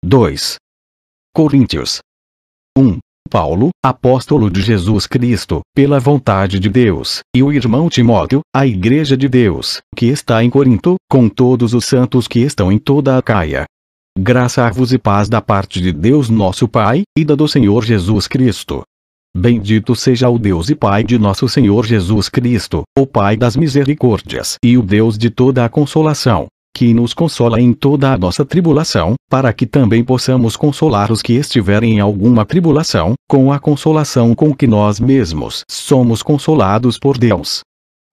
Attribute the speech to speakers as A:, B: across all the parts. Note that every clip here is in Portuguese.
A: 2 Coríntios 1. Paulo, apóstolo de Jesus Cristo, pela vontade de Deus, e o irmão Timóteo, a igreja de Deus, que está em Corinto, com todos os santos que estão em toda a Acaia. Graça-vos e paz da parte de Deus nosso Pai, e da do Senhor Jesus Cristo. Bendito seja o Deus e Pai de nosso Senhor Jesus Cristo, o Pai das misericórdias e o Deus de toda a consolação, que nos consola em toda a nossa tribulação, para que também possamos consolar os que estiverem em alguma tribulação, com a consolação com que nós mesmos somos consolados por Deus.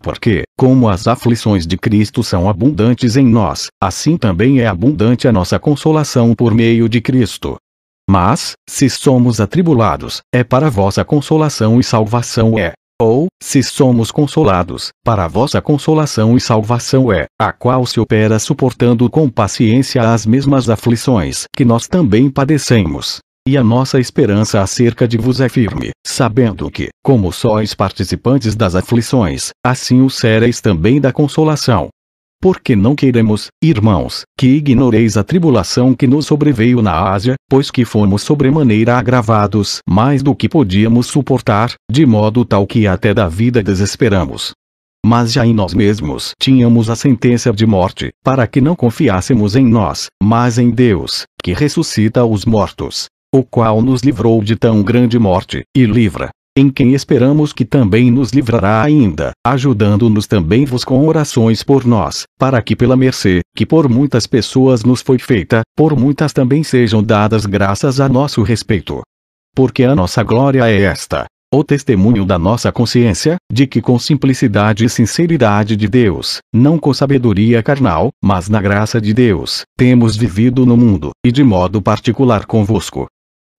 A: Porque, como as aflições de Cristo são abundantes em nós, assim também é abundante a nossa consolação por meio de Cristo. Mas, se somos atribulados, é para a vossa consolação e salvação é. Ou, se somos consolados, para a vossa consolação e salvação é, a qual se opera suportando com paciência as mesmas aflições que nós também padecemos. E a nossa esperança acerca de vos é firme, sabendo que, como sois participantes das aflições, assim o sereis também da consolação. Porque não queremos, irmãos, que ignoreis a tribulação que nos sobreveio na Ásia, pois que fomos sobremaneira agravados mais do que podíamos suportar, de modo tal que até da vida desesperamos. Mas já em nós mesmos tínhamos a sentença de morte, para que não confiássemos em nós, mas em Deus, que ressuscita os mortos, o qual nos livrou de tão grande morte, e livra, em quem esperamos que também nos livrará ainda, ajudando-nos também vos com orações por nós, para que pela mercê, que por muitas pessoas nos foi feita, por muitas também sejam dadas graças a nosso respeito. Porque a nossa glória é esta, o testemunho da nossa consciência, de que com simplicidade e sinceridade de Deus, não com sabedoria carnal, mas na graça de Deus, temos vivido no mundo, e de modo particular convosco.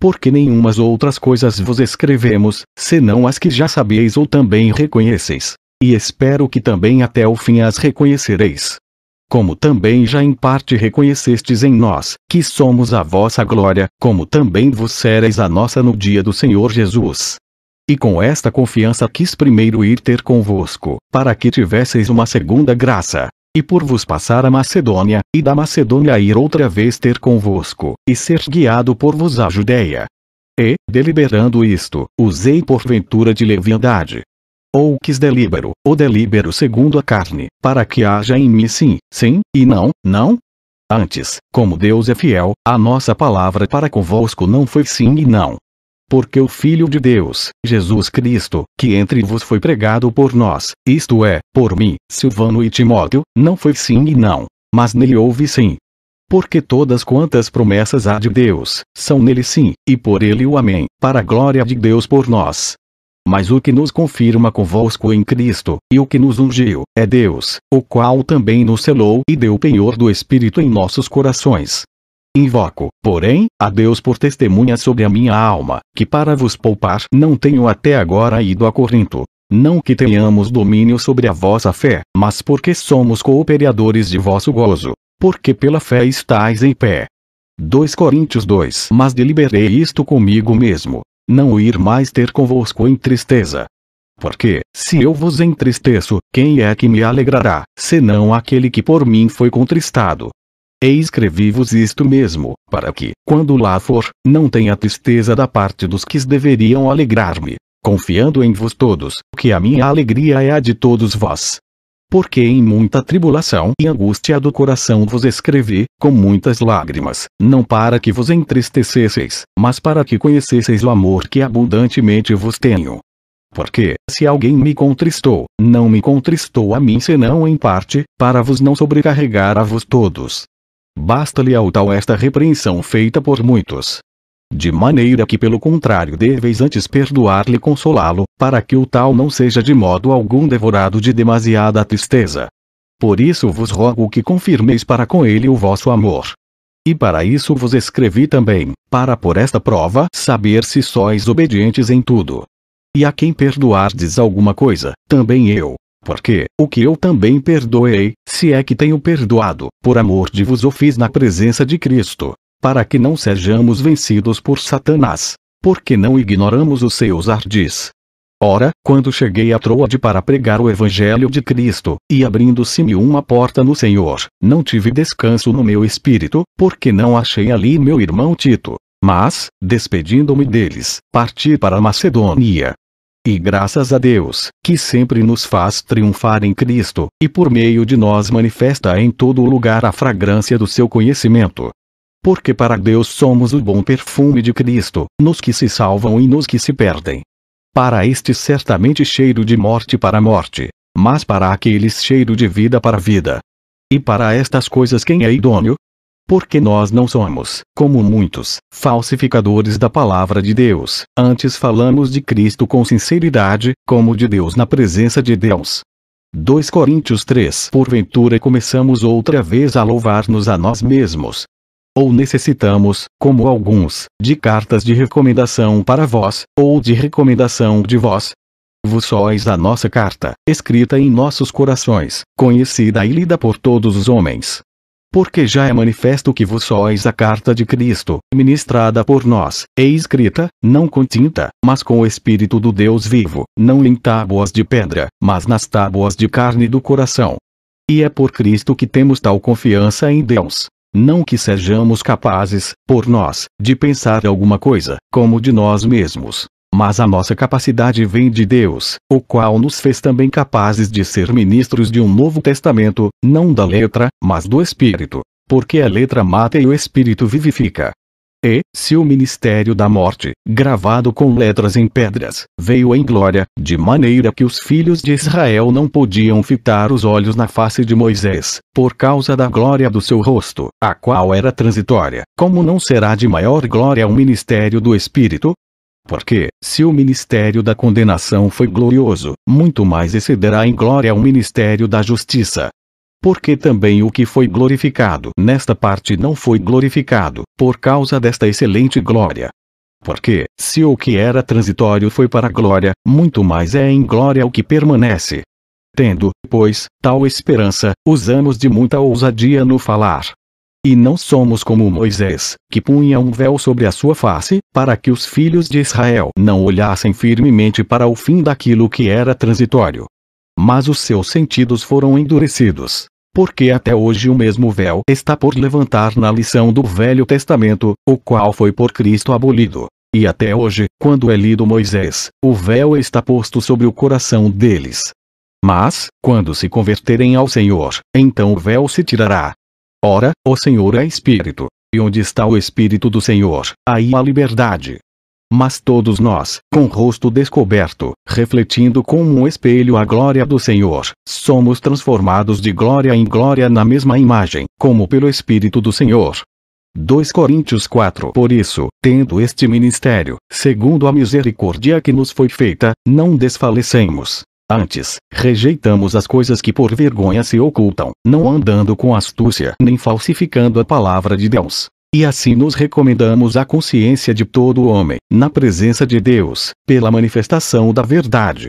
A: Porque nenhumas outras coisas vos escrevemos, senão as que já sabeis ou também reconheceis. E espero que também até o fim as reconhecereis. Como também já em parte reconhecestes em nós, que somos a vossa glória, como também vos sereis a nossa no dia do Senhor Jesus. E com esta confiança quis primeiro ir ter convosco, para que tivesseis uma segunda graça. E por vos passar a Macedônia, e da Macedônia ir outra vez ter convosco, e ser guiado por vos à Judéia. E, deliberando isto, usei porventura de leviandade. Ou quis delibero, ou delibero segundo a carne, para que haja em mim sim, sim, e não, não? Antes, como Deus é fiel, a nossa palavra para convosco não foi sim e não. Porque o Filho de Deus, Jesus Cristo, que entre vos foi pregado por nós, isto é, por mim, Silvano e Timóteo, não foi sim e não, mas nele houve sim. Porque todas quantas promessas há de Deus, são nele sim, e por ele o amém, para a glória de Deus por nós. Mas o que nos confirma convosco em Cristo, e o que nos ungiu, é Deus, o qual também nos selou e deu o penhor do Espírito em nossos corações. Invoco, porém, a Deus por testemunha sobre a minha alma, que para vos poupar não tenho até agora ido a Corinto. Não que tenhamos domínio sobre a vossa fé, mas porque somos cooperadores de vosso gozo, porque pela fé estáis em pé. 2 Coríntios 2. Mas deliberei isto comigo mesmo, não ir mais ter convosco em tristeza. Porque, se eu vos entristeço, quem é que me alegrará, senão aquele que por mim foi contristado? E escrevi-vos isto mesmo, para que, quando lá for, não tenha tristeza da parte dos que deveriam alegrar-me, confiando em vos todos, que a minha alegria é a de todos vós. Porque em muita tribulação e angústia do coração vos escrevi, com muitas lágrimas, não para que vos entristecesseis, mas para que conhecesseis o amor que abundantemente vos tenho. Porque, se alguém me contristou, não me contristou a mim senão em parte, para vos não sobrecarregar a vos todos. Basta-lhe ao tal esta repreensão feita por muitos. De maneira que pelo contrário deveis antes perdoar-lhe e consolá-lo, para que o tal não seja de modo algum devorado de demasiada tristeza. Por isso vos rogo que confirmeis para com ele o vosso amor. E para isso vos escrevi também, para por esta prova saber se sois obedientes em tudo. E a quem perdoardes alguma coisa, também eu. Porque, o que eu também perdoei, se é que tenho perdoado, por amor de vos o fiz na presença de Cristo, para que não sejamos vencidos por Satanás, porque não ignoramos os seus ardis. Ora, quando cheguei a Troade para pregar o Evangelho de Cristo, e abrindo-se-me uma porta no Senhor, não tive descanso no meu espírito, porque não achei ali meu irmão Tito. Mas, despedindo-me deles, parti para a Macedônia. E graças a Deus, que sempre nos faz triunfar em Cristo, e por meio de nós manifesta em todo o lugar a fragrância do seu conhecimento. Porque para Deus somos o bom perfume de Cristo, nos que se salvam e nos que se perdem. Para estes certamente cheiro de morte para a morte, mas para aqueles cheiro de vida para a vida. E para estas coisas quem é idôneo? Porque nós não somos, como muitos, falsificadores da palavra de Deus, antes falamos de Cristo com sinceridade, como de Deus na presença de Deus. 2 Coríntios 3. Porventura começamos outra vez a louvar-nos a nós mesmos. Ou necessitamos, como alguns, de cartas de recomendação para vós, ou de recomendação de vós? Vós sois a nossa carta, escrita em nossos corações, conhecida e lida por todos os homens. Porque já é manifesto que vós sois a carta de Cristo, ministrada por nós, e escrita, não com tinta, mas com o Espírito do Deus vivo, não em tábuas de pedra, mas nas tábuas de carne do coração. E é por Cristo que temos tal confiança em Deus. Não que sejamos capazes, por nós, de pensar alguma coisa, como de nós mesmos. Mas a nossa capacidade vem de Deus, o qual nos fez também capazes de ser ministros de um novo testamento, não da letra, mas do Espírito. Porque a letra mata e o Espírito vivifica. E, se o ministério da morte, gravado com letras em pedras, veio em glória, de maneira que os filhos de Israel não podiam fitar os olhos na face de Moisés, por causa da glória do seu rosto, a qual era transitória, como não será de maior glória o ministério do Espírito? Porque, se o ministério da condenação foi glorioso, muito mais excederá em glória o ministério da justiça. Porque também o que foi glorificado nesta parte não foi glorificado, por causa desta excelente glória. Porque, se o que era transitório foi para a glória, muito mais é em glória o que permanece. Tendo, pois, tal esperança, usamos de muita ousadia no falar. E não somos como Moisés, que punha um véu sobre a sua face, para que os filhos de Israel não olhassem firmemente para o fim daquilo que era transitório. Mas os seus sentidos foram endurecidos. Porque até hoje o mesmo véu está por levantar na lição do Velho Testamento, o qual foi por Cristo abolido. E até hoje, quando é lido Moisés, o véu está posto sobre o coração deles. Mas, quando se converterem ao Senhor, então o véu se tirará. Ora, o Senhor é Espírito, e onde está o Espírito do Senhor, aí há liberdade. Mas todos nós, com o rosto descoberto, refletindo como um espelho a glória do Senhor, somos transformados de glória em glória na mesma imagem, como pelo Espírito do Senhor. 2 Coríntios 4. Por isso, tendo este ministério, segundo a misericórdia que nos foi feita, não desfalecemos. Antes, rejeitamos as coisas que por vergonha se ocultam, não andando com astúcia nem falsificando a palavra de Deus. E assim nos recomendamos à consciência de todo o homem, na presença de Deus, pela manifestação da verdade.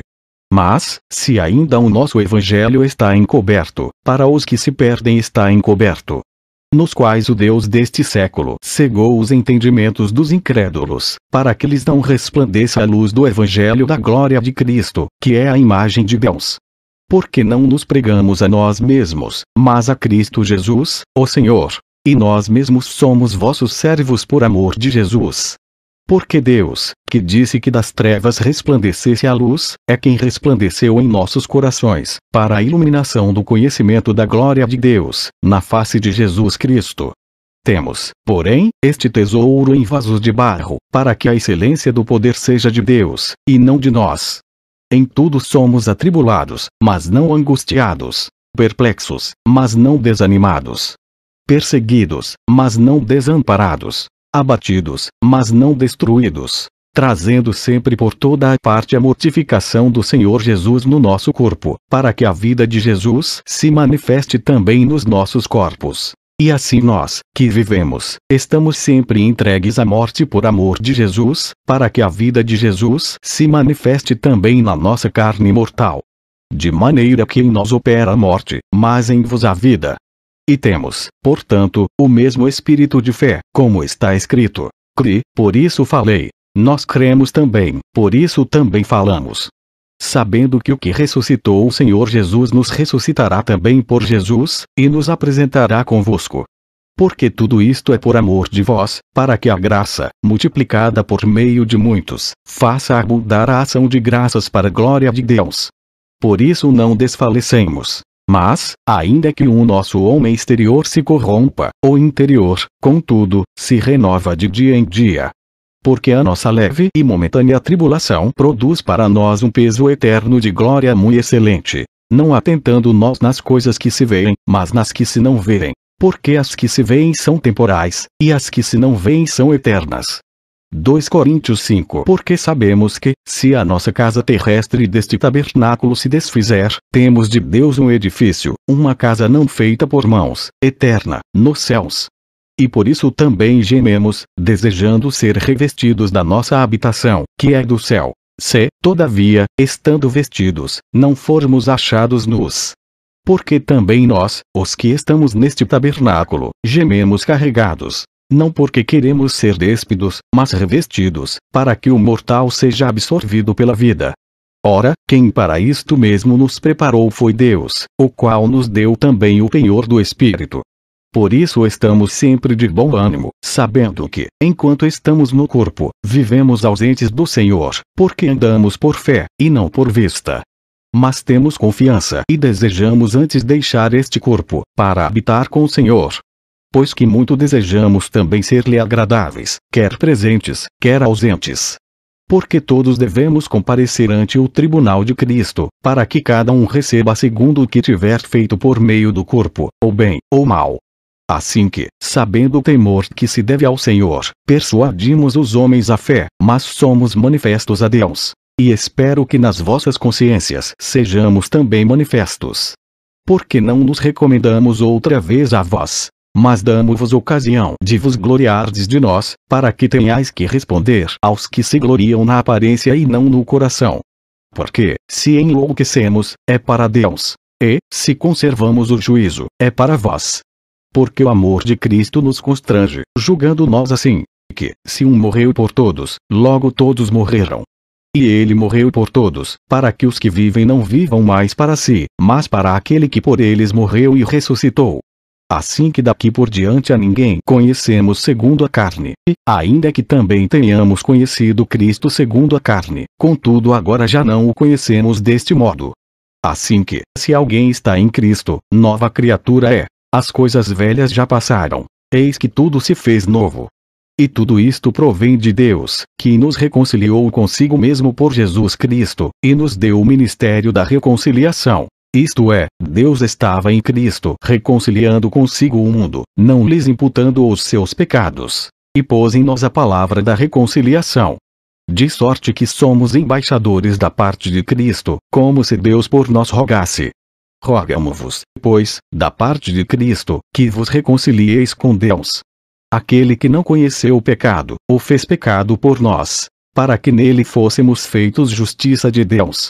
A: Mas, se ainda o nosso evangelho está encoberto, para os que se perdem está encoberto. Nos quais o Deus deste século cegou os entendimentos dos incrédulos, para que lhes não resplandeça a luz do evangelho da glória de Cristo, que é a imagem de Deus. Porque não nos pregamos a nós mesmos, mas a Cristo Jesus, o Senhor. E nós mesmos somos vossos servos por amor de Jesus. Porque Deus, que disse que das trevas resplandecesse a luz, é quem resplandeceu em nossos corações, para a iluminação do conhecimento da glória de Deus, na face de Jesus Cristo. Temos, porém, este tesouro em vasos de barro, para que a excelência do poder seja de Deus, e não de nós. Em tudo somos atribulados, mas não angustiados, perplexos, mas não desanimados. Perseguidos, mas não desamparados, abatidos, mas não destruídos, trazendo sempre por toda a parte a mortificação do Senhor Jesus no nosso corpo, para que a vida de Jesus se manifeste também nos nossos corpos. E assim nós, que vivemos, estamos sempre entregues à morte por amor de Jesus, para que a vida de Jesus se manifeste também na nossa carne mortal. De maneira que em nós opera a morte, mas em vos a vida. E temos, portanto, o mesmo espírito de fé, como está escrito: Cri, por isso falei. Nós cremos também, por isso também falamos. sabendo que o que ressuscitou o Senhor Jesus nos ressuscitará também por Jesus, e nos apresentará convosco. Porque tudo isto é por amor de vós, para que a graça, multiplicada por meio de muitos, faça abundar a ação de graças para a glória de Deus. Por isso não desfalecemos. Mas, ainda que o nosso homem exterior se corrompa, o interior, contudo, se renova de dia em dia. Porque a nossa leve e momentânea tribulação produz para nós um peso eterno de glória muito excelente, não atentando nós nas coisas que se veem, mas nas que se não veem. Porque as que se veem são temporais, e as que se não veem são eternas. 2 Coríntios 5. Porque sabemos que, se a nossa casa terrestre deste tabernáculo se desfizer, temos de Deus um edifício, uma casa não feita por mãos, eterna, nos céus. E por isso também gememos, desejando ser revestidos da nossa habitação, que é do céu. Se, todavia, estando vestidos, não formos achados nus. Porque também nós, os que estamos neste tabernáculo, gememos carregados. Não porque queremos ser déspidos, mas revestidos, para que o mortal seja absorvido pela vida. Ora, quem para isto mesmo nos preparou foi Deus, o qual nos deu também o penhor do Espírito. Por isso estamos sempre de bom ânimo, sabendo que, enquanto estamos no corpo, vivemos ausentes do Senhor, porque andamos por fé, e não por vista. Mas temos confiança e desejamos antes deixar este corpo, para habitar com o Senhor. Pois que muito desejamos também ser-lhe agradáveis, quer presentes, quer ausentes. Porque todos devemos comparecer ante o tribunal de Cristo, para que cada um receba segundo o que tiver feito por meio do corpo, ou bem, ou mal. Assim que, sabendo o temor que se deve ao Senhor, persuadimos os homens à fé, mas somos manifestos a Deus. E espero que nas vossas consciências sejamos também manifestos. Porque não nos recomendamos outra vez a vós, mas damo-vos ocasião de vos gloriardes de nós, para que tenhais que responder aos que se gloriam na aparência e não no coração. Porque, se enlouquecemos, é para Deus, e, se conservamos o juízo, é para vós. Porque o amor de Cristo nos constrange, julgando nós assim, que, se um morreu por todos, logo todos morreram. E ele morreu por todos, para que os que vivem não vivam mais para si, mas para aquele que por eles morreu e ressuscitou. Assim que daqui por diante a ninguém conhecemos segundo a carne, e, ainda que também tenhamos conhecido Cristo segundo a carne, contudo agora já não o conhecemos deste modo. Assim que, se alguém está em Cristo, nova criatura é. As coisas velhas já passaram, eis que tudo se fez novo. E tudo isto provém de Deus, que nos reconciliou consigo mesmo por Jesus Cristo, e nos deu o ministério da reconciliação. Isto é, Deus estava em Cristo reconciliando consigo o mundo, não lhes imputando os seus pecados, e pôs em nós a palavra da reconciliação. De sorte que somos embaixadores da parte de Cristo, como se Deus por nós rogasse. Rogamo-vos, pois, da parte de Cristo, que vos reconcilieis com Deus. Aquele que não conheceu o pecado, o fez pecado por nós, para que nele fôssemos feitos justiça de Deus.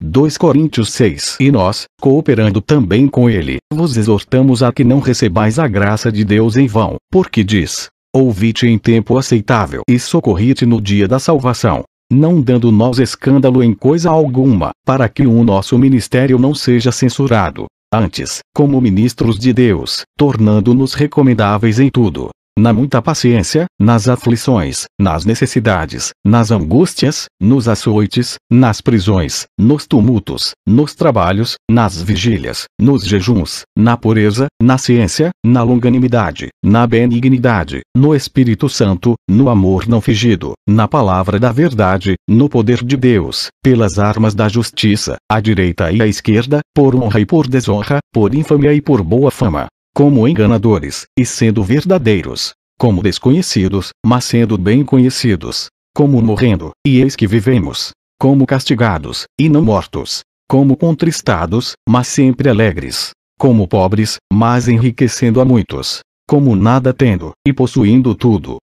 A: 2 Coríntios 6. E nós, cooperando também com ele, vos exortamos a que não recebais a graça de Deus em vão, porque diz: ouvi-te em tempo aceitável e socorri-te no dia da salvação, não dando nós escândalo em coisa alguma, para que o nosso ministério não seja censurado, antes, como ministros de Deus, tornando-nos recomendáveis em tudo. Na muita paciência, nas aflições, nas necessidades, nas angústias, nos açoites, nas prisões, nos tumultos, nos trabalhos, nas vigílias, nos jejuns, na pureza, na ciência, na longanimidade, na benignidade, no Espírito Santo, no amor não fingido, na palavra da verdade, no poder de Deus, pelas armas da justiça, à direita e à esquerda, por honra e por desonra, por infâmia e por boa fama. Como enganadores, e sendo verdadeiros, como desconhecidos, mas sendo bem conhecidos, como morrendo, e eis que vivemos, como castigados, e não mortos, como contristados, mas sempre alegres, como pobres, mas enriquecendo a muitos, como nada tendo, e possuindo tudo.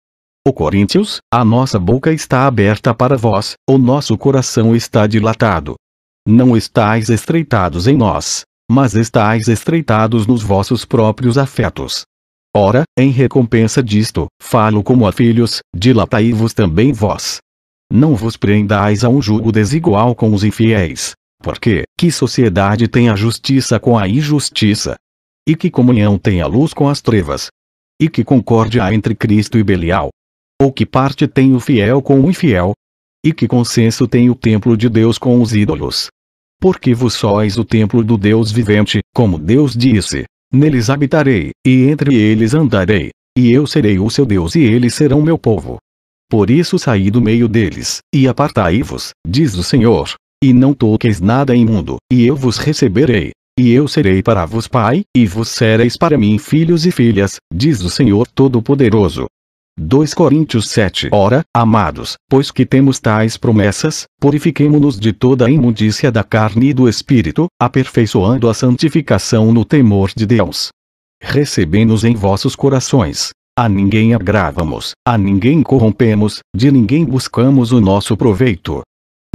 A: Ó Coríntios, a nossa boca está aberta para vós, o nosso coração está dilatado. Não estáis estreitados em nós, mas estáis estreitados nos vossos próprios afetos. Ora, em recompensa disto, falo como a filhos, dilatai-vos também vós. não vos prendais a um jugo desigual com os infiéis. Porque, que sociedade tem a justiça com a injustiça? E que comunhão tem a luz com as trevas? E que concórdia há entre Cristo e Belial? Ou que parte tem o fiel com o infiel? E que consenso tem o templo de Deus com os ídolos? Porque vós sois o templo do Deus vivente, como Deus disse: neles habitarei, e entre eles andarei, e eu serei o seu Deus e eles serão meu povo. Por isso saí do meio deles, e apartai-vos, diz o Senhor, e não toqueis nada imundo, e eu vos receberei, e eu serei para vos pai, e vos sereis para mim filhos e filhas, diz o Senhor Todo-Poderoso. 2 Coríntios 7. Ora, amados, pois que temos tais promessas, purifiquemo-nos de toda a imundícia da carne e do espírito, aperfeiçoando a santificação no temor de Deus. Recebei-nos em vossos corações. A ninguém agravamos, a ninguém corrompemos, de ninguém buscamos o nosso proveito.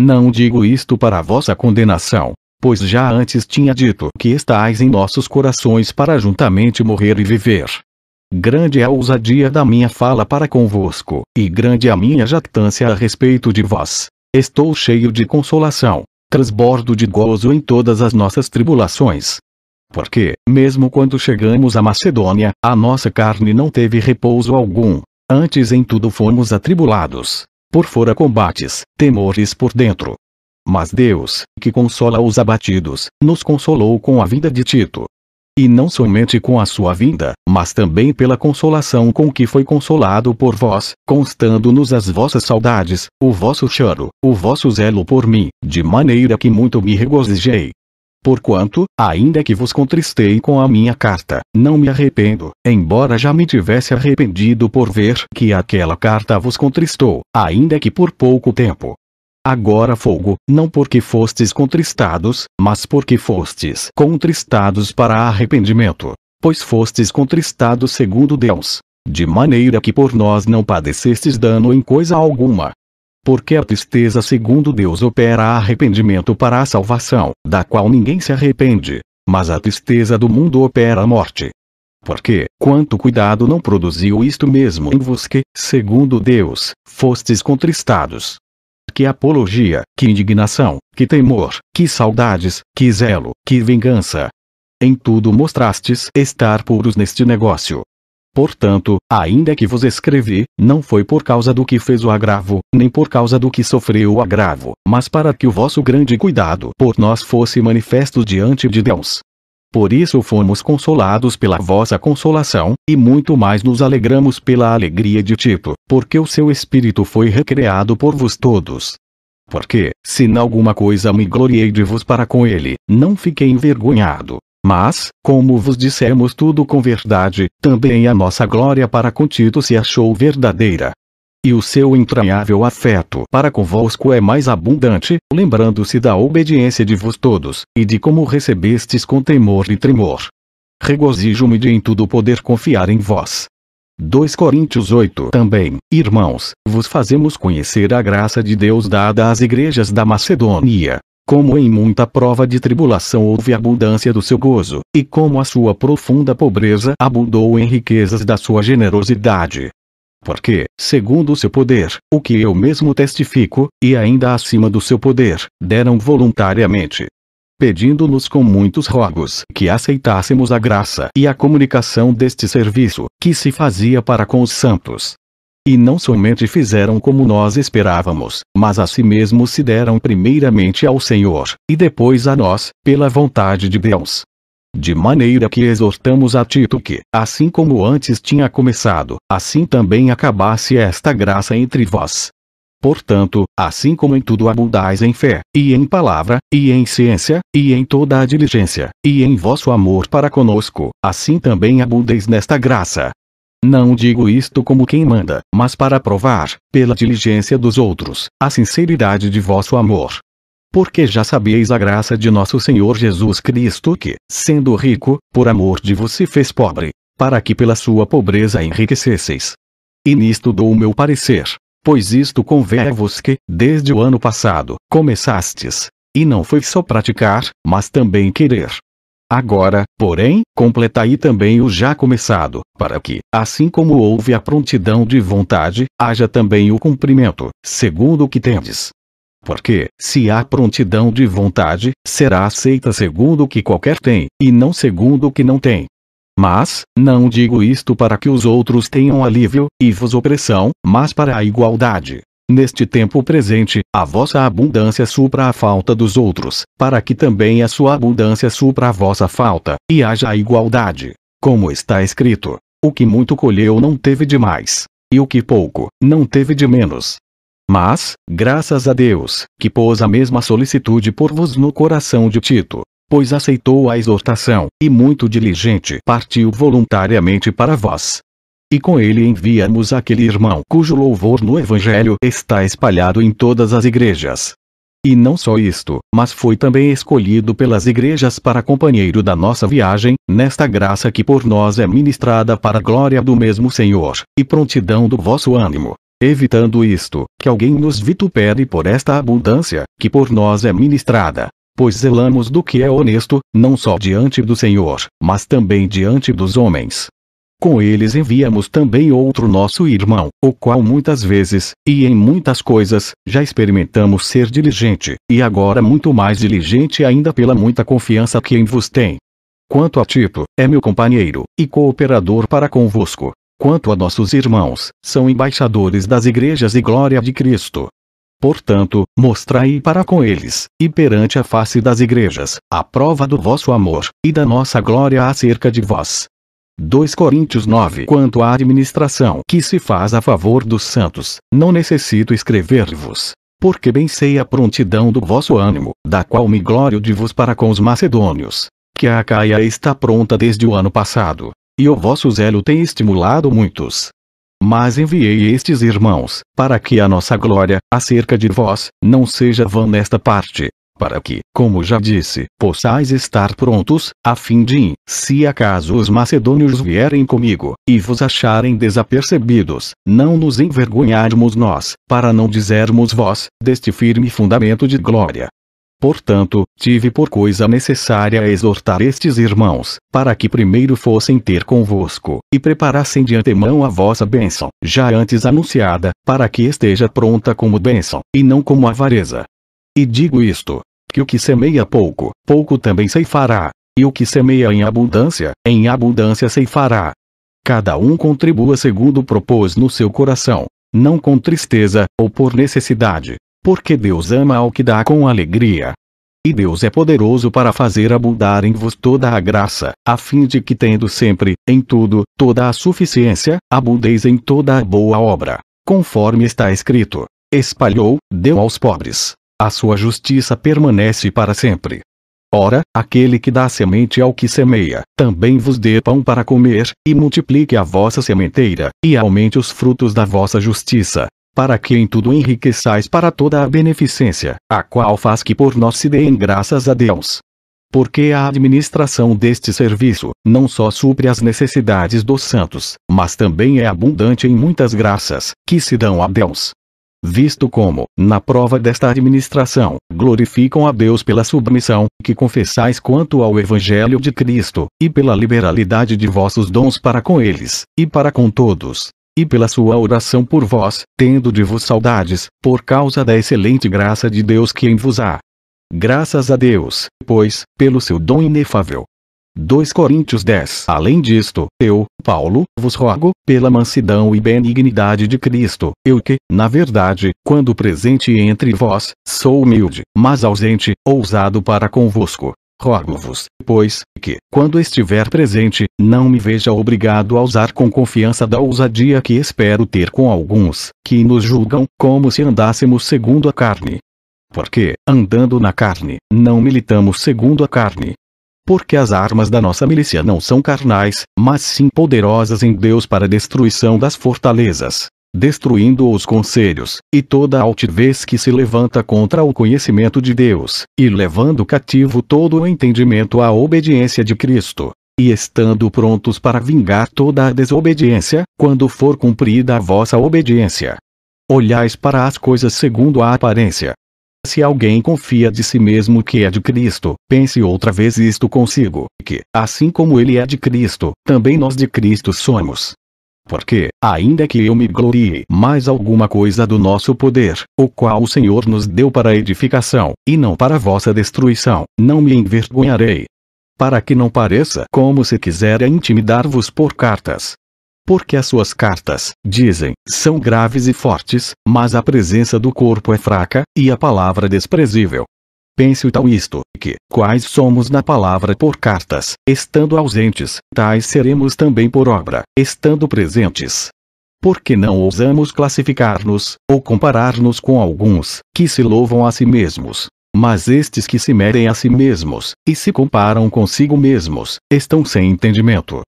A: Não digo isto para a vossa condenação, pois já antes tinha dito que estais em nossos corações para juntamente morrer e viver. Grande é a ousadia da minha fala para convosco, e grande a minha jactância a respeito de vós. Estou cheio de consolação, transbordo de gozo em todas as nossas tribulações. Porque, mesmo quando chegamos à Macedônia, a nossa carne não teve repouso algum, antes em tudo fomos atribulados, por fora combates, temores por dentro. Mas Deus, que consola os abatidos, nos consolou com a vinda de Tito. E não somente com a sua vinda, mas também pela consolação com que foi consolado por vós, constando-nos as vossas saudades, o vosso choro, o vosso zelo por mim, de maneira que muito me regozijei. Porquanto, ainda que vos contristei com a minha carta, não me arrependo, embora já me tivesse arrependido por ver que aquela carta vos contristou, ainda que por pouco tempo. Agora folgo, não porque fostes contristados, mas porque fostes contristados para arrependimento, pois fostes contristados segundo Deus, de maneira que por nós não padecestes dano em coisa alguma. Porque a tristeza segundo Deus opera arrependimento para a salvação, da qual ninguém se arrepende, mas a tristeza do mundo opera a morte. Porque, quanto cuidado não produziu isto mesmo em vos que, segundo Deus, fostes contristados. Que apologia, que indignação, que temor, que saudades, que zelo, que vingança. Em tudo mostrastes estar puros neste negócio. Portanto, ainda que vos escrevi, não foi por causa do que fez o agravo, nem por causa do que sofreu o agravo, mas para que o vosso grande cuidado por nós fosse manifesto diante de Deus. Por isso fomos consolados pela vossa consolação, e muito mais nos alegramos pela alegria de Tito, porque o seu espírito foi recreado por vos todos. Porque, se em alguma coisa me gloriei de vos para com ele, não fiquei envergonhado. Mas, como vos dissemos tudo com verdade, também a nossa glória para com Tito se achou verdadeira. E o seu entranhável afeto para convosco é mais abundante, lembrando-se da obediência de vos todos, e de como recebestes com temor e tremor. Regozijo-me de em tudo poder confiar em vós. 2 Coríntios 8. Também, irmãos, vos fazemos conhecer a graça de Deus dada às igrejas da Macedônia. Como em muita prova de tribulação houve abundância do seu gozo, e como a sua profunda pobreza abundou em riquezas da sua generosidade. Porque, segundo o seu poder, o que eu mesmo testifico, e ainda acima do seu poder, deram voluntariamente. Pedindo-nos com muitos rogos que aceitássemos a graça e a comunicação deste serviço, que se fazia para com os santos. E não somente fizeram como nós esperávamos, mas a si mesmos se deram primeiramente ao Senhor, e depois a nós, pela vontade de Deus. De maneira que exortamos a Tito que, assim como antes tinha começado, assim também acabasse esta graça entre vós. Portanto, assim como em tudo abundais em fé, e em palavra, e em ciência, e em toda a diligência, e em vosso amor para conosco, assim também abundeis nesta graça. Não digo isto como quem manda, mas para provar, pela diligência dos outros, a sinceridade de vosso amor. Porque já sabieis a graça de nosso Senhor Jesus Cristo que, sendo rico, por amor de vos se fez pobre, para que pela sua pobreza enriquecesseis. E nisto dou o meu parecer, pois isto convém-vos que, desde o ano passado, começastes, e não foi só praticar, mas também querer. Agora, porém, completai também o já começado, para que, assim como houve a prontidão de vontade, haja também o cumprimento, segundo o que tendes. Porque, se há prontidão de vontade, será aceita segundo o que qualquer tem, e não segundo o que não tem. Mas, não digo isto para que os outros tenham alívio, e vos opressão, mas para a igualdade. Neste tempo presente, a vossa abundância supra a falta dos outros, para que também a sua abundância supra a vossa falta, e haja a igualdade. Como está escrito: o que muito colheu não teve de mais, e o que pouco, não teve de menos. Mas, graças a Deus, que pôs a mesma solicitude por vos no coração de Tito, pois aceitou a exortação, e muito diligente partiu voluntariamente para vós. E com ele enviamos aquele irmão cujo louvor no Evangelho está espalhado em todas as igrejas. E não só isto, mas foi também escolhido pelas igrejas para companheiro da nossa viagem, nesta graça que por nós é ministrada para a glória do mesmo Senhor, e prontidão do vosso ânimo. Evitando isto, que alguém nos vitupere por esta abundância, que por nós é ministrada. Pois zelamos do que é honesto, não só diante do Senhor, mas também diante dos homens. Com eles enviamos também outro nosso irmão, o qual muitas vezes, e em muitas coisas, já experimentamos ser diligente, e agora muito mais diligente ainda pela muita confiança que em vos tem. Quanto a Tito, é meu companheiro, e cooperador para convosco. Quanto a nossos irmãos, são embaixadores das igrejas e glória de Cristo. Portanto, mostrai para com eles, e perante a face das igrejas, a prova do vosso amor, e da nossa glória acerca de vós. 2 Coríntios 9. Quanto à administração que se faz a favor dos santos, não necessito escrever-vos, porque bem sei a prontidão do vosso ânimo, da qual me glório de vos para com os macedônios, que a Acaia está pronta desde o ano passado, e o vosso zelo tem estimulado muitos. Mas enviei estes irmãos, para que a nossa glória, acerca de vós, não seja vã nesta parte, para que, como já disse, possais estar prontos, a fim de, se acaso os macedônios vierem comigo, e vos acharem desapercebidos, não nos envergonharmos nós, para não dizermos vós, deste firme fundamento de glória. Portanto, tive por coisa necessária exortar estes irmãos, para que primeiro fossem ter convosco, e preparassem de antemão a vossa bênção, já antes anunciada, para que esteja pronta como bênção, e não como avareza. E digo isto, que o que semeia pouco, pouco também ceifará, e o que semeia em abundância ceifará. Cada um contribua segundo propôs no seu coração, não com tristeza, ou por necessidade, porque Deus ama ao que dá com alegria. E Deus é poderoso para fazer abundar em vos toda a graça, a fim de que tendo sempre, em tudo, toda a suficiência, abundeis em toda a boa obra, conforme está escrito: espalhou, deu aos pobres. A sua justiça permanece para sempre. Ora, aquele que dá semente ao que semeia, também vos dê pão para comer, e multiplique a vossa sementeira, e aumente os frutos da vossa justiça, para que em tudo enriqueçais para toda a beneficência, a qual faz que por nós se deem graças a Deus. Porque a administração deste serviço, não só supre as necessidades dos santos, mas também é abundante em muitas graças, que se dão a Deus. Visto como, na prova desta administração, glorificam a Deus pela submissão, que confessais quanto ao Evangelho de Cristo, e pela liberalidade de vossos dons para com eles, e para com todos, e pela sua oração por vós, tendo de vos saudades, por causa da excelente graça de Deus que em vos há. Graças a Deus, pois, pelo seu dom inefável. 2 Coríntios 10. Além disto, eu, Paulo, vos rogo, pela mansidão e benignidade de Cristo, eu que, na verdade, quando presente entre vós, sou humilde, mas ausente, ousado para convosco. Rogo-vos, pois, que, quando estiver presente, não me veja obrigado a usar com confiança da ousadia que espero ter com alguns, que nos julgam, como se andássemos segundo a carne. Porque, andando na carne, não militamos segundo a carne. Porque as armas da nossa milícia não são carnais, mas sim poderosas em Deus para a destruição das fortalezas, destruindo os conselhos, e toda altivez que se levanta contra o conhecimento de Deus, e levando cativo todo o entendimento à obediência de Cristo, e estando prontos para vingar toda a desobediência, quando for cumprida a vossa obediência. Olhais para as coisas segundo a aparência. se alguém confia de si mesmo que é de Cristo, pense outra vez isto consigo, que, assim como ele é de Cristo, também nós de Cristo somos. Porque, ainda que eu me glorie mais alguma coisa do nosso poder, o qual o Senhor nos deu para a edificação, e não para a vossa destruição, não me envergonharei. Para que não pareça como se quisera intimidar-vos por cartas. Porque as suas cartas, dizem, são graves e fortes, mas a presença do corpo é fraca, e a palavra desprezível. Pense tal isto, que, quais somos na palavra por cartas, estando ausentes, tais seremos também por obra, estando presentes. Porque não ousamos classificar-nos, ou comparar-nos com alguns, que se louvam a si mesmos. Mas estes que se medem a si mesmos, e se comparam consigo mesmos, estão sem entendimento.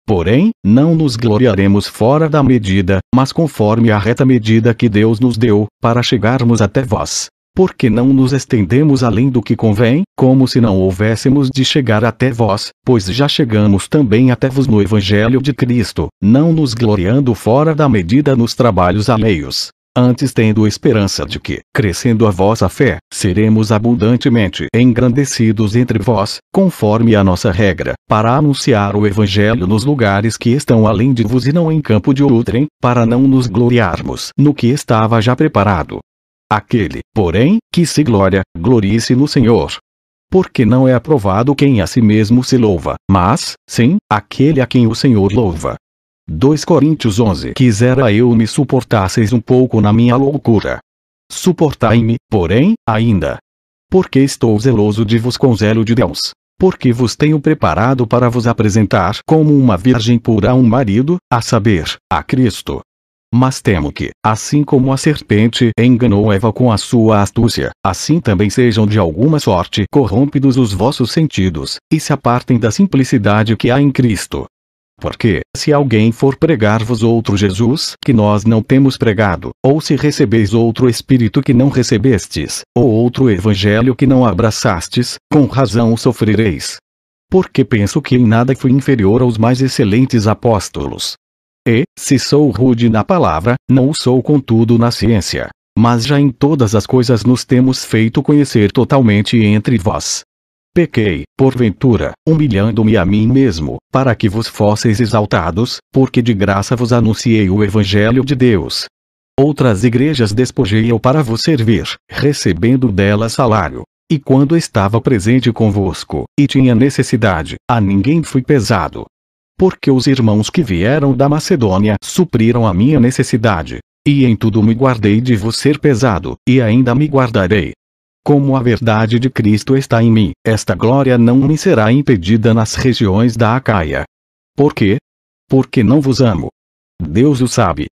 A: Porém, não nos gloriaremos fora da medida, mas conforme a reta medida que Deus nos deu, para chegarmos até vós. Porque não nos estendemos além do que convém, como se não houvéssemos de chegar até vós, pois já chegamos também até vos no Evangelho de Cristo, não nos gloriando fora da medida nos trabalhos alheios. Antes tendo esperança de que, crescendo a vossa fé, seremos abundantemente engrandecidos entre vós, conforme a nossa regra, para anunciar o Evangelho nos lugares que estão além de vos e não em campo de outrem, para não nos gloriarmos no que estava já preparado. Aquele, porém, que se gloria, glorie-se no Senhor. Porque não é aprovado quem a si mesmo se louva, mas, sim, aquele a quem o Senhor louva. 2 Coríntios 11. Quisera eu me suportasseis um pouco na minha loucura. Suportai-me, porém, ainda. Porque estou zeloso de vos com zelo de Deus. Porque vos tenho preparado para vos apresentar como uma virgem pura a um marido, a saber, a Cristo. Mas temo que, assim como a serpente enganou Eva com a sua astúcia, assim também sejam de alguma sorte corrompidos os vossos sentidos, e se apartem da simplicidade que há em Cristo. Porque, se alguém for pregar-vos outro Jesus que nós não temos pregado, ou se recebeis outro Espírito que não recebestes, ou outro Evangelho que não abraçastes, com razão sofrereis. Porque penso que em nada fui inferior aos mais excelentes apóstolos. E, se sou rude na palavra, não o sou contudo na ciência. Mas já em todas as coisas nos temos feito conhecer totalmente entre vós. Pequei, porventura, humilhando-me a mim mesmo, para que vos fosseis exaltados, porque de graça vos anunciei o Evangelho de Deus. Outras igrejas despojei eu para vos servir, recebendo delas salário. E quando estava presente convosco, e tinha necessidade, a ninguém fui pesado. Porque os irmãos que vieram da Macedônia supriram a minha necessidade. E em tudo me guardei de vos ser pesado, e ainda me guardarei. Como a verdade de Cristo está em mim, esta glória não me será impedida nas regiões da Acaia. Por quê? Porque não vos amo. Deus o sabe.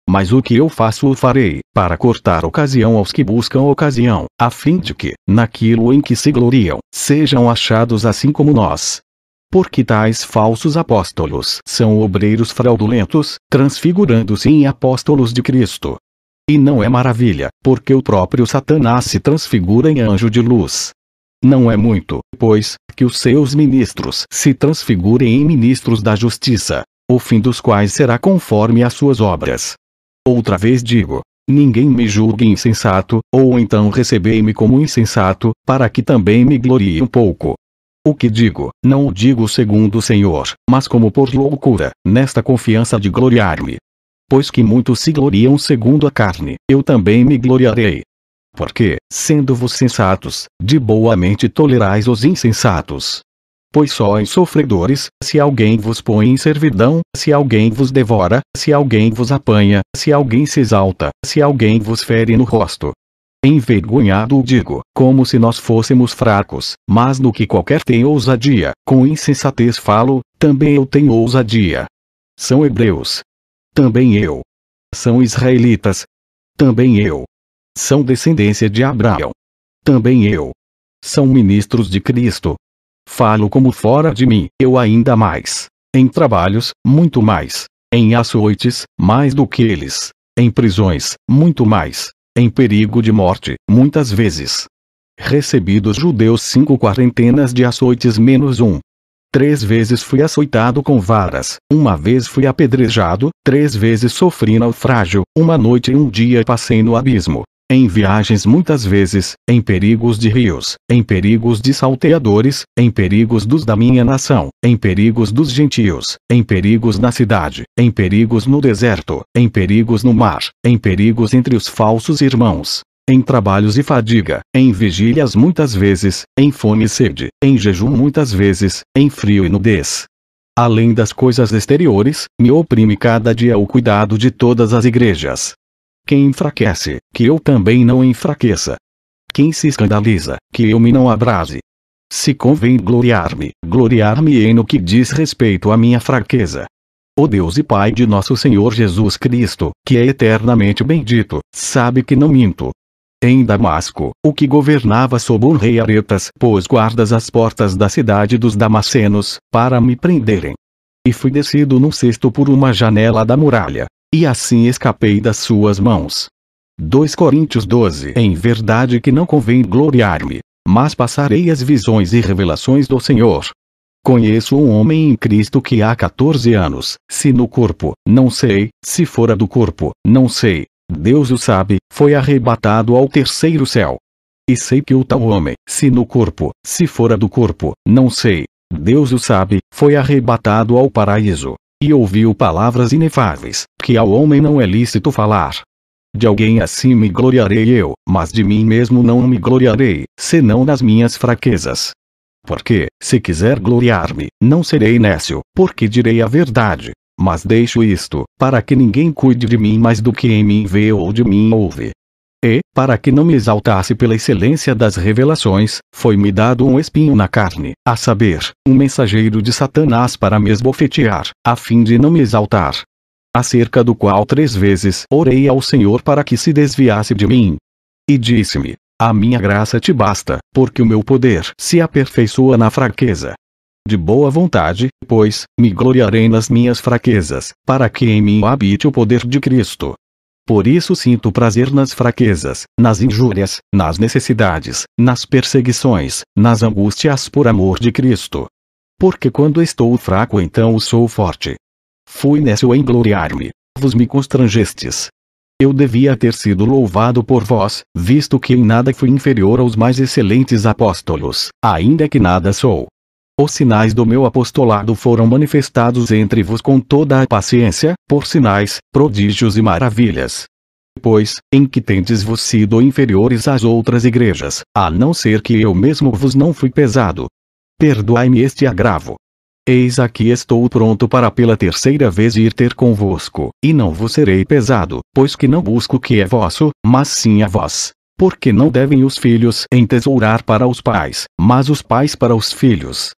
A: Mas o que eu faço o farei, para cortar ocasião aos que buscam ocasião, a fim de que, naquilo em que se gloriam, sejam achados assim como nós. Porque tais falsos apóstolos são obreiros fraudulentos, transfigurando-se em apóstolos de Cristo. E não é maravilha, porque o próprio Satanás se transfigura em anjo de luz. Não é muito, pois, que os seus ministros se transfigurem em ministros da justiça, o fim dos quais será conforme às suas obras. Outra vez digo, ninguém me julgue insensato, ou então recebei-me como insensato, para que também me glorie um pouco. O que digo, não o digo segundo o Senhor, mas como por loucura, nesta confiança de gloriar-me. Pois que muitos se gloriam segundo a carne, eu também me gloriarei. Porque, sendo-vos sensatos, de boa mente tolerais os insensatos. Pois sois sofredores, se alguém vos põe em servidão, se alguém vos devora, se alguém vos apanha, se alguém se exalta, se alguém vos fere no rosto. Envergonhado o digo, como se nós fôssemos fracos, mas no que qualquer tem ousadia, com insensatez falo, também eu tenho ousadia. São hebreus. Também eu. São israelitas. Também eu. São descendência de Abraão. Também eu. São ministros de Cristo. Falo como fora de mim, eu ainda mais. Em trabalhos, muito mais. Em açoites, mais do que eles. Em prisões, muito mais. Em perigo de morte, muitas vezes. Recebi dos judeus 5 quarentenas de açoites menos 1. 3 vezes fui açoitado com varas, 1 vez fui apedrejado, 3 vezes sofri naufrágio, 1 noite e 1 dia passei no abismo. em viagens muitas vezes, em perigos de rios, em perigos de salteadores, em perigos dos da minha nação, em perigos dos gentios, em perigos na cidade, em perigos no deserto, em perigos no mar, em perigos entre os falsos irmãos, em trabalhos e fadiga, em vigílias muitas vezes, em fome e sede, em jejum muitas vezes, em frio e nudez. Além das coisas exteriores, me oprime cada dia o cuidado de todas as igrejas. Quem enfraquece, que eu também não enfraqueça. Quem se escandaliza, que eu me não abrase. Se convém gloriar-me, gloriar-me-ei no que diz respeito à minha fraqueza. O Deus e Pai de nosso Senhor Jesus Cristo, que é eternamente bendito, sabe que não minto. Em Damasco, o que governava sob o rei Aretas pôs guardas às portas da cidade dos Damascenos, para me prenderem. E fui descido num cesto por uma janela da muralha, e assim escapei das suas mãos. 2 Coríntios 12. Em verdade que não convém gloriar-me, mas passarei as visões e revelações do Senhor. Conheço um homem em Cristo que há 14 anos, se no corpo, não sei, se fora do corpo, não sei, Deus o sabe, foi arrebatado ao terceiro céu. E sei que o tal homem, se no corpo, se fora do corpo, não sei, Deus o sabe, foi arrebatado ao paraíso. E ouviu palavras inefáveis, que ao homem não é lícito falar. De alguém assim me gloriarei eu, mas de mim mesmo não me gloriarei, senão nas minhas fraquezas. Porque, se quiser gloriar-me, não serei nécio, porque direi a verdade. Mas deixo isto, para que ninguém cuide de mim mais do que em mim vê ou de mim ouve. E, para que não me exaltasse pela excelência das revelações, foi-me dado um espinho na carne, a saber, um mensageiro de Satanás para me esbofetear, a fim de não me exaltar. Acerca do qual 3 vezes orei ao Senhor para que se desviasse de mim. E disse-me: a minha graça te basta, porque o meu poder se aperfeiçoa na fraqueza. De boa vontade, pois, me gloriarei nas minhas fraquezas, para que em mim habite o poder de Cristo. Por isso sinto prazer nas fraquezas, nas injúrias, nas necessidades, nas perseguições, nas angústias por amor de Cristo. Porque quando estou fraco então sou forte. Fui nécio em gloriar-me, vos me constrangestes. Eu devia ter sido louvado por vós, visto que em nada fui inferior aos mais excelentes apóstolos, ainda que nada sou. Os sinais do meu apostolado foram manifestados entre vos com toda a paciência, por sinais, prodígios e maravilhas. Pois, em que tendes vos sido inferiores às outras igrejas, a não ser que eu mesmo vos não fui pesado. Perdoai-me este agravo. Eis aqui estou pronto para pela 3ª vez ir ter convosco, e não vos serei pesado, pois que não busco o que é vosso, mas sim a vós. Porque não devem os filhos entesourar para os pais, mas os pais para os filhos.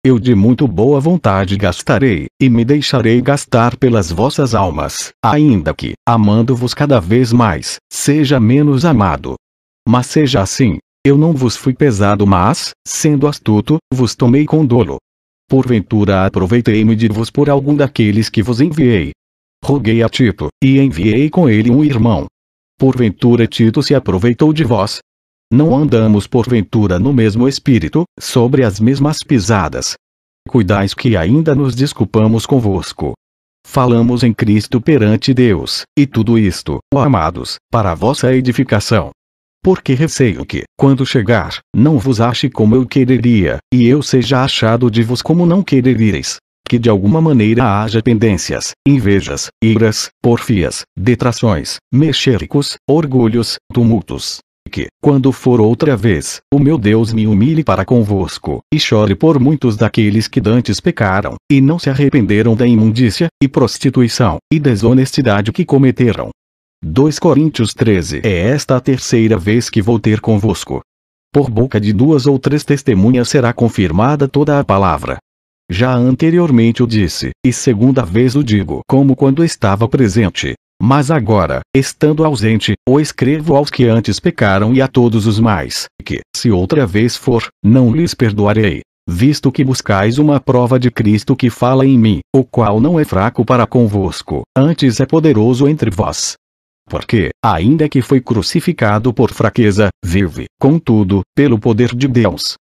A: Eu de muito boa vontade gastarei, e me deixarei gastar pelas vossas almas, ainda que, amando-vos cada vez mais, seja menos amado. Mas seja assim, eu não vos fui pesado mas, sendo astuto, vos tomei com dolo. Porventura aproveitei-me de vos por algum daqueles que vos enviei. Roguei a Tito, e enviei com ele um irmão. Porventura Tito se aproveitou de vós? Não andamos porventura no mesmo espírito, sobre as mesmas pisadas. Cuidais que ainda nos desculpamos convosco. Falamos em Cristo perante Deus, e tudo isto, ó amados, para a vossa edificação. Porque receio que, quando chegar, não vos ache como eu quereria, e eu seja achado de vos como não quereríeis. Que de alguma maneira haja pendências, invejas, iras, porfias, detrações, mexéricos, orgulhos, tumultos. Que, quando for outra vez, o meu Deus me humilhe para convosco, e chore por muitos daqueles que dantes pecaram, e não se arrependeram da imundícia, e prostituição, e desonestidade que cometeram. 2 Coríntios 13. É esta a 3ª vez que vou ter convosco. Por boca de 2 ou 3 testemunhas será confirmada toda a palavra. Já anteriormente o disse, e 2ª vez o digo como quando estava presente. Mas agora, estando ausente, o escrevo aos que antes pecaram e a todos os mais, que, se outra vez for, não lhes perdoarei, visto que buscais uma prova de Cristo que fala em mim, o qual não é fraco para convosco, antes é poderoso entre vós. Porque, ainda que foi crucificado por fraqueza, vive, contudo, pelo poder de Deus.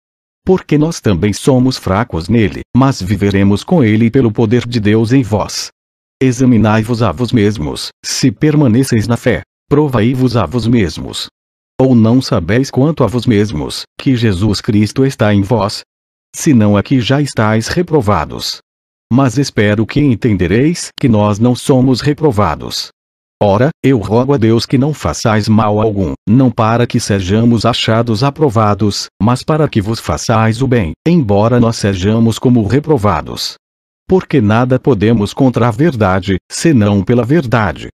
A: Porque nós também somos fracos nele, mas viveremos com ele pelo poder de Deus em vós. Examinai-vos a vos mesmos, se permaneceis na fé. Provai-vos a vos mesmos, Ou não sabeis quanto a vós mesmos, que Jesus Cristo está em vós? Se não é que já estáis reprovados. Mas espero que entendereis que nós não somos reprovados. Ora, eu rogo a Deus que não façais mal algum, não para que sejamos achados aprovados, mas para que vos façais o bem, embora nós sejamos como reprovados. Porque nada podemos contra a verdade, senão pela verdade.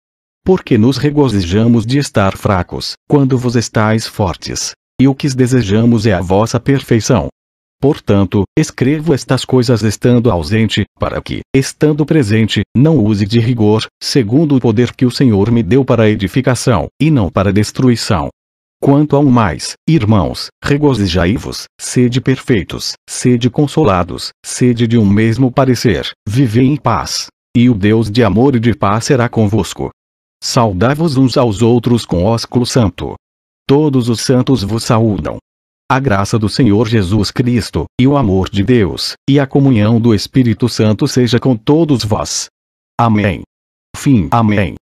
A: Porque nos regozijamos de estar fracos, quando vos estáis fortes. E o que desejamos é a vossa perfeição. Portanto, escrevo estas coisas estando ausente, para que, estando presente, não use de rigor, segundo o poder que o Senhor me deu para edificação, e não para destruição. Quanto ao mais, irmãos, regozijai-vos, sede perfeitos, sede consolados, sede de um mesmo parecer, vivei em paz. E o Deus de amor e de paz será convosco. Saudai-vos uns aos outros com ósculo santo. Todos os santos vos saúdam. A graça do Senhor Jesus Cristo, e o amor de Deus, e a comunhão do Espírito Santo seja com todos vós. Amém. Fim. Amém.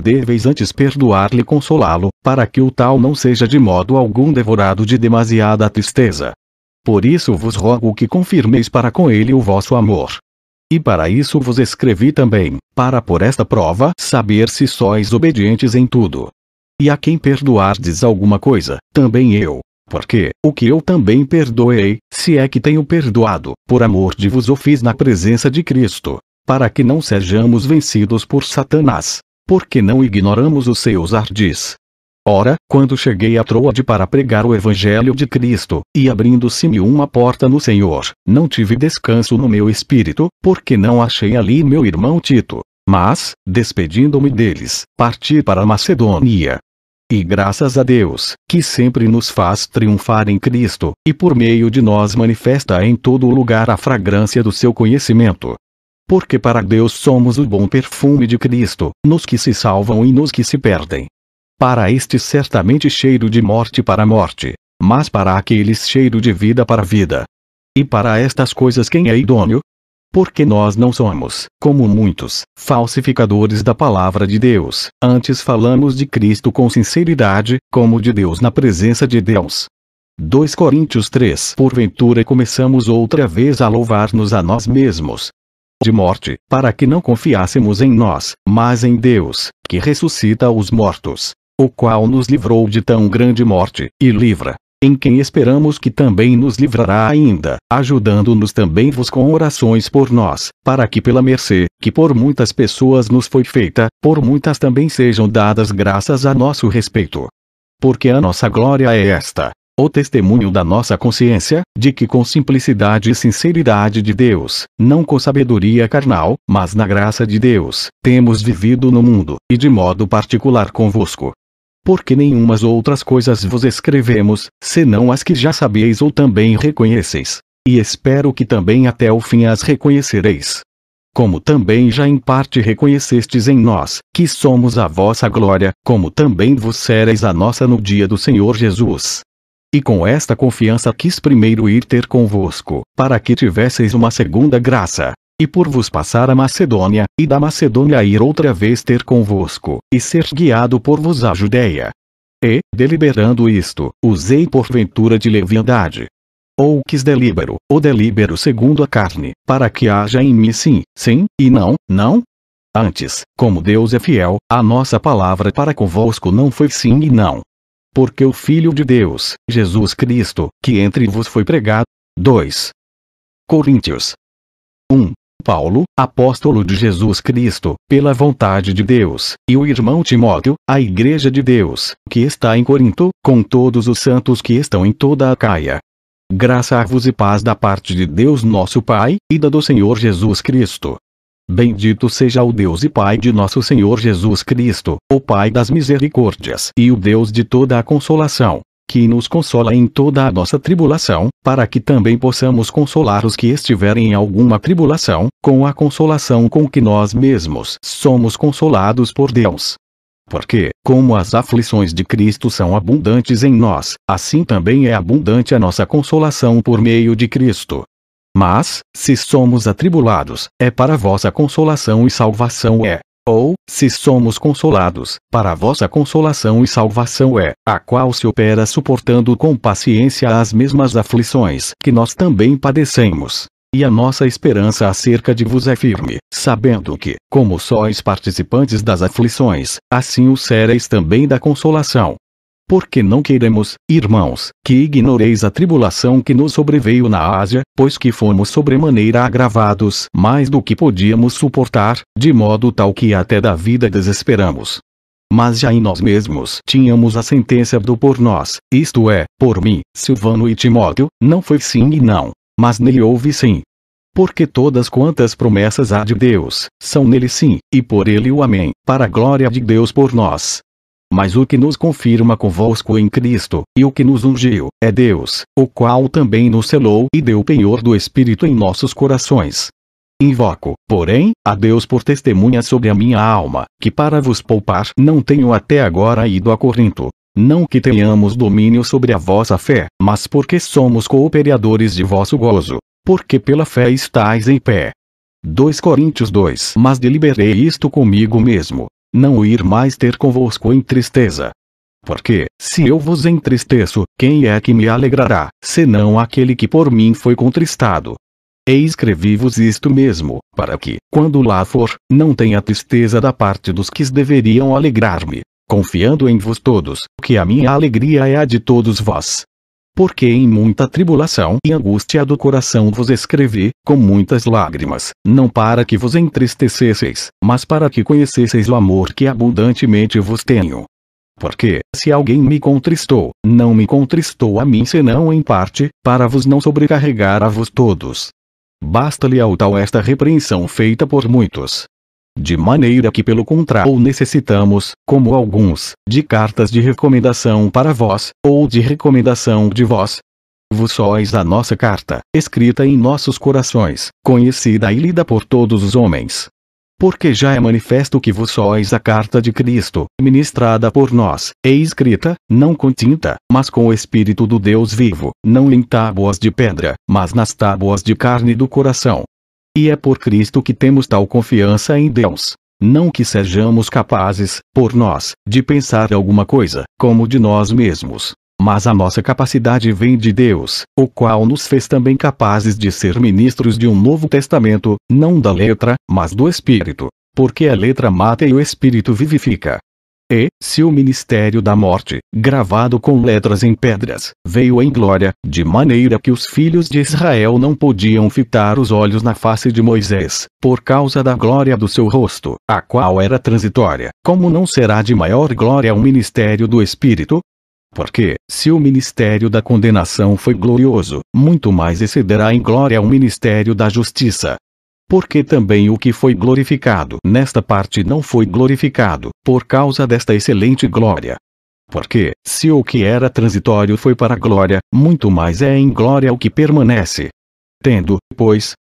A: Deveis antes perdoar-lhe e consolá-lo, para que o tal não seja de modo algum devorado de demasiada tristeza. Por isso vos rogo que confirmeis para com ele o vosso amor. E para isso vos escrevi também, para por esta prova saber se sois obedientes em tudo. E a quem perdoardes alguma coisa, também eu. Porque, o que eu também perdoei, se é que tenho perdoado, por amor de vos o fiz na presença de Cristo, para que não sejamos vencidos por Satanás, porque não ignoramos os seus ardis. Ora, quando cheguei a Troade para pregar o Evangelho de Cristo, e abrindo-se-me uma porta no Senhor, não tive descanso no meu espírito, porque não achei ali meu irmão Tito, mas, despedindo-me deles, parti para a Macedônia. E graças a Deus, que sempre nos faz triunfar em Cristo, e por meio de nós manifesta em todo lugar a fragrância do seu conhecimento. Porque para Deus somos o bom perfume de Cristo, nos que se salvam e nos que se perdem. Para estes certamente cheiro de morte para a morte, mas para aqueles cheiro de vida para a vida. E para estas coisas quem é idôneo? Porque nós não somos, como muitos, falsificadores da palavra de Deus, antes falamos de Cristo com sinceridade, como de Deus na presença de Deus. 2 Coríntios 3. Porventura começamos outra vez a louvar-nos a nós mesmos de morte, para que não confiássemos em nós, mas em Deus, que ressuscita os mortos, o qual nos livrou de tão grande morte, e livra, em quem esperamos que também nos livrará ainda, ajudando-nos também vos com orações por nós, para que pela mercê, que por muitas pessoas nos foi feita, por muitas também sejam dadas graças a nosso respeito. Porque a nossa glória é esta, o testemunho da nossa consciência, de que com simplicidade e sinceridade de Deus, não com sabedoria carnal, mas na graça de Deus, temos vivido no mundo, e de modo particular convosco. Porque nenhumas outras coisas vos escrevemos, senão as que já sabeis ou também reconheceis. E espero que também até o fim as reconhecereis. Como também já em parte reconhecestes em nós, que somos a vossa glória, como também vos sereis a nossa no dia do Senhor Jesus. E com esta confiança quis primeiro ir ter convosco, para que tivesseis uma segunda graça. E por vos passar a Macedônia, e da Macedônia ir outra vez ter convosco, e ser guiado por vos à Judéia. E, deliberando isto, usei porventura de leviandade. Ou quis delibero, ou delibero segundo a carne, para que haja em mim sim, sim, e não, não? Antes, como Deus é fiel, a nossa palavra para convosco não foi sim e não. Porque o Filho de Deus, Jesus Cristo, que entre vos foi pregado. 2 Coríntios 1. Paulo, apóstolo de Jesus Cristo, pela vontade de Deus, e o irmão Timóteo, a igreja de Deus, que está em Corinto, com todos os santos que estão em toda a Acaia. Graça a vos e paz da parte de Deus nosso Pai, e da do Senhor Jesus Cristo. Bendito seja o Deus e Pai de nosso Senhor Jesus Cristo, o Pai das misericórdias e o Deus de toda a consolação, que nos consola em toda a nossa tribulação, para que também possamos consolar os que estiverem em alguma tribulação, com a consolação com que nós mesmos somos consolados por Deus. Porque, como as aflições de Cristo são abundantes em nós, assim também é abundante a nossa consolação por meio de Cristo. Mas, se somos atribulados, é para vossa consolação e salvação Ou, se somos consolados, para a vossa consolação e salvação é, a qual se opera suportando com paciência as mesmas aflições que nós também padecemos. E a nossa esperança acerca de vos é firme, sabendo que, como sois participantes das aflições, assim o sereis também da consolação. Porque não queremos, irmãos, que ignoreis a tribulação que nos sobreveio na Ásia, pois que fomos sobremaneira agravados mais do que podíamos suportar, de modo tal que até da vida desesperamos. Mas já em nós mesmos tínhamos a sentença do por nós, isto é, por mim, Silvano e Timóteo, não foi sim e não, mas nele houve sim. Porque todas quantas promessas há de Deus, são nele sim, e por ele o amém, para a glória de Deus por nós. Mas o que nos confirma convosco em Cristo, e o que nos ungiu, é Deus, o qual também nos selou e deu o penhor do Espírito em nossos corações. Invoco, porém, a Deus por testemunha sobre a minha alma, que para vos poupar não tenho até agora ido a Corinto. Não que tenhamos domínio sobre a vossa fé, mas porque somos cooperadores de vosso gozo, porque pela fé estáis em pé. 2 Coríntios 2. Mas deliberei isto comigo mesmo, não ir mais ter convosco em tristeza. Porque, se eu vos entristeço, quem é que me alegrará, senão aquele que por mim foi contristado? E escrevi-vos isto mesmo, para que, quando lá for, não tenha tristeza da parte dos que deveriam alegrar-me, confiando em vos todos, que a minha alegria é a de todos vós. Porque em muita tribulação e angústia do coração vos escrevi, com muitas lágrimas, não para que vos entristecesseis, mas para que conhecesseis o amor que abundantemente vos tenho. Porque, se alguém me contristou, não me contristou a mim senão em parte, para vos não sobrecarregar a vos todos. Basta-lhe ao tal esta repreensão feita por muitos. De maneira que pelo contrário necessitamos, como alguns, de cartas de recomendação para vós, ou de recomendação de vós. Vós sois a nossa carta, escrita em nossos corações, conhecida e lida por todos os homens. Porque já é manifesto que vós sois a carta de Cristo, ministrada por nós, e escrita, não com tinta, mas com o Espírito do Deus vivo, não em tábuas de pedra, mas nas tábuas de carne do coração. E é por Cristo que temos tal confiança em Deus. Não que sejamos capazes, por nós, de pensar alguma coisa, como de nós mesmos. Mas a nossa capacidade vem de Deus, o qual nos fez também capazes de ser ministros de um novo testamento, não da letra, mas do Espírito. Porque a letra mata e o Espírito vivifica. E, se o ministério da morte, gravado com letras em pedras, veio em glória, de maneira que os filhos de Israel não podiam fitar os olhos na face de Moisés, por causa da glória do seu rosto, a qual era transitória, como não será de maior glória o ministério do Espírito? Porque, se o ministério da condenação foi glorioso, muito mais excederá em glória o ministério da justiça. Porque também o que foi glorificado nesta parte não foi glorificado, por causa desta excelente glória. Porque, se o que era transitório foi para a glória, muito mais é em glória o que permanece. Tendo, pois,